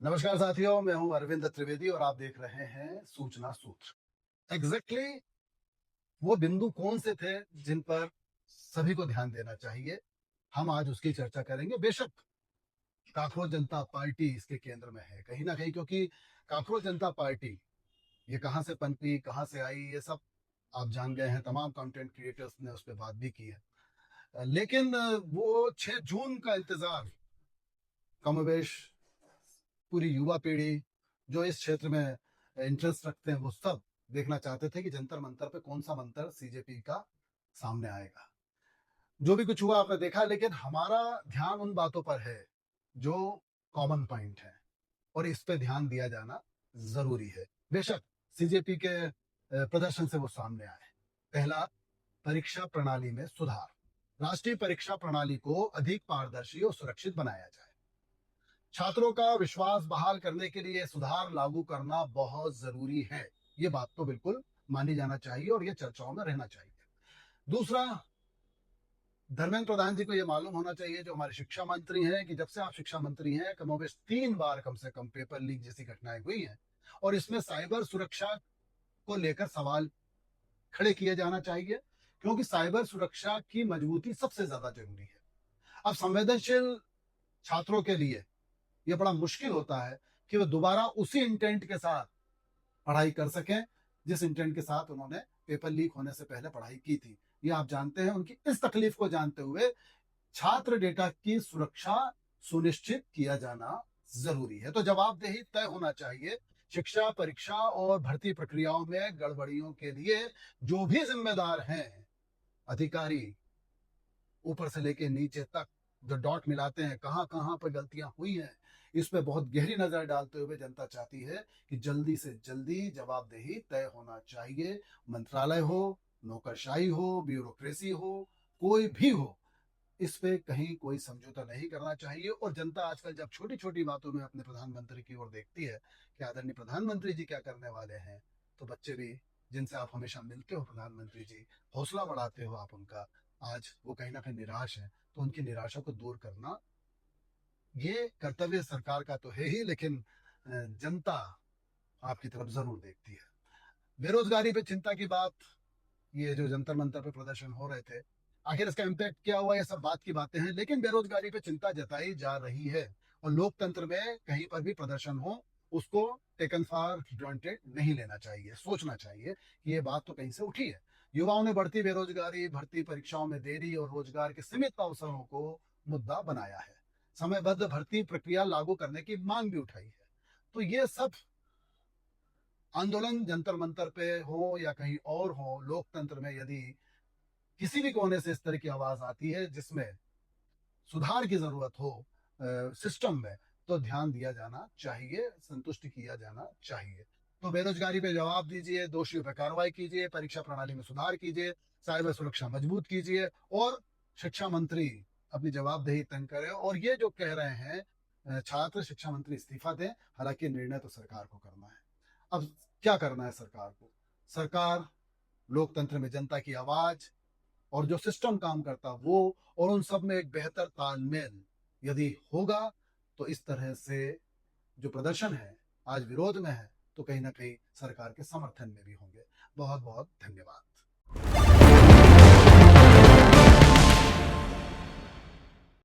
नमस्कार साथियों, मैं हूं अरविंद त्रिवेदी और आप देख रहे हैं सूचना सूत्र। एग्जैक्टली वो बिंदु कौन से थे जिन पर सभी को ध्यान देना चाहिए, हम आज उसकी चर्चा करेंगे। बेशक कांकरोच जनता पार्टी इसके केंद्र में है कहीं ना कहीं, क्योंकि कांकरोच जनता पार्टी ये कहां से पनपी, कहां से आई, ये सब आप जान गए हैं। तमाम कंटेंट क्रिएटर्स ने उस पर बात भी की है। लेकिन वो 6 जून का इंतजार कमोबेश पूरी युवा पीढ़ी जो इस क्षेत्र में इंटरेस्ट रखते हैं वो सब देखना चाहते थे कि जंतर मंतर पे कौन सा मंत्र सीजेपी का सामने आएगा। जो भी कुछ हुआ आपने देखा, लेकिन हमारा ध्यान उन बातों पर है जो कॉमन पॉइंट है और इस पे ध्यान दिया जाना जरूरी है। बेशक सीजेपी के प्रदर्शन से वो सामने आए। पहला, परीक्षा प्रणाली में सुधार। राष्ट्रीय परीक्षा प्रणाली को अधिक पारदर्शी और सुरक्षित बनाया जाए। छात्रों का विश्वास बहाल करने के लिए सुधार लागू करना बहुत जरूरी है। ये बात तो बिल्कुल मानी जाना चाहिए और ये चर्चाओं में रहना चाहिए। दूसरा, धर्मेंद्र प्रधान जी को ये मालूम होना चाहिए, जो हमारे शिक्षा मंत्री हैं, कि जब से आप शिक्षा मंत्री हैं कमोबेश 3 बार कम से कम पेपर लीक जैसी घटनाएं हुई हैं और इसमें साइबर सुरक्षा को लेकर सवाल खड़े किए जाना चाहिए, क्योंकि साइबर सुरक्षा की मजबूती सबसे ज्यादा जरूरी है। अब संवेदनशील छात्रों के लिए यह बड़ा मुश्किल होता है कि वो दोबारा उसी इंटेंट के साथ पढ़ाई कर सकें जिस इंटेंट के साथ उन्होंने पेपर लीक होने से पहले पढ़ाई की थी। ये आप जानते हैं। उनकी इस तकलीफ को जानते हुए छात्र डेटा की सुरक्षा सुनिश्चित किया जाना जरूरी है। तो जवाबदेही तय होना चाहिए। शिक्षा, परीक्षा और भर्ती प्रक्रियाओं में गड़बड़ियों के लिए जो भी जिम्मेदार हैं, अधिकारी ऊपर से लेके नीचे तक, जो डॉट मिलाते हैं कहां कहां पर गलतियां हुई हैं, इस पे बहुत गहरी नजर डालते हुए जनता चाहती है कि जल्दी से जल्दी जवाबदेही तय होना चाहिए। मंत्रालय हो, नौकरशाही हो, ब्यूरोक्रेसी हो, कोई भी हो, इस पे कहीं कोई समझौता नहीं करना चाहिए। और जनता आजकल जब छोटी छोटी बातों में अपने प्रधानमंत्री की ओर देखती है कि आदरणीय प्रधानमंत्री जी क्या करने वाले हैं, तो बच्चे भी, जिनसे आप हमेशा मिलते हो प्रधानमंत्री जी, हौसला बढ़ाते हो आप उनका, आज वो कहीं ना कहीं निराश है। तो उनकी निराशा को दूर करना ये कर्तव्य सरकार का तो है ही, लेकिन जनता आपकी तरफ जरूर देखती है। बेरोजगारी पे चिंता की बात, ये जो जंतर मंतर पे प्रदर्शन हो रहे थे, आखिर इसका इम्पैक्ट क्या हुआ, ये सब बात की बातें हैं। लेकिन बेरोजगारी पे चिंता जताई जा रही है और लोकतंत्र में कहीं पर भी प्रदर्शन हो, उसको टेकन फॉर ग्रांटेड नहीं लेना चाहिए। सोचना चाहिए कि ये बात तो कहीं से उठी है। युवाओं ने बढ़ती बेरोजगारी, भर्ती परीक्षाओं में देरी और रोजगार के सीमित अवसरों को मुद्दा बनाया है। समयबद्ध भर्ती प्रक्रिया लागू करने की मांग भी उठाई है। तो ये सब आंदोलन जंतर मंतर पे हो या कहीं और हो, लोकतंत्र में यदि किसी भी कोने से इस तरह की आवाज आती है जिसमें सुधार की जरूरत हो सिस्टम में, तो ध्यान दिया जाना चाहिए, संतुष्ट किया जाना चाहिए। तो बेरोजगारी पे जवाब दीजिए, दोषियों पर कार्रवाई कीजिए, परीक्षा प्रणाली में सुधार कीजिए, साइबर सुरक्षा मजबूत कीजिए और शिक्षा मंत्री अपनी जवाबदेही तय करें। और ये जो कह रहे हैं छात्र शिक्षा मंत्री इस्तीफा दें, हालांकि निर्णय तो सरकार को करना है। अब क्या करना है सरकार को? सरकार लोकतंत्र में जनता की आवाज और जो सिस्टम काम करता वो, और उन सब में एक बेहतर तालमेल यदि होगा, तो इस तरह से जो प्रदर्शन है आज विरोध में है, तो कहीं ना कहीं सरकार के समर्थन में भी होंगे। बहुत बहुत धन्यवाद।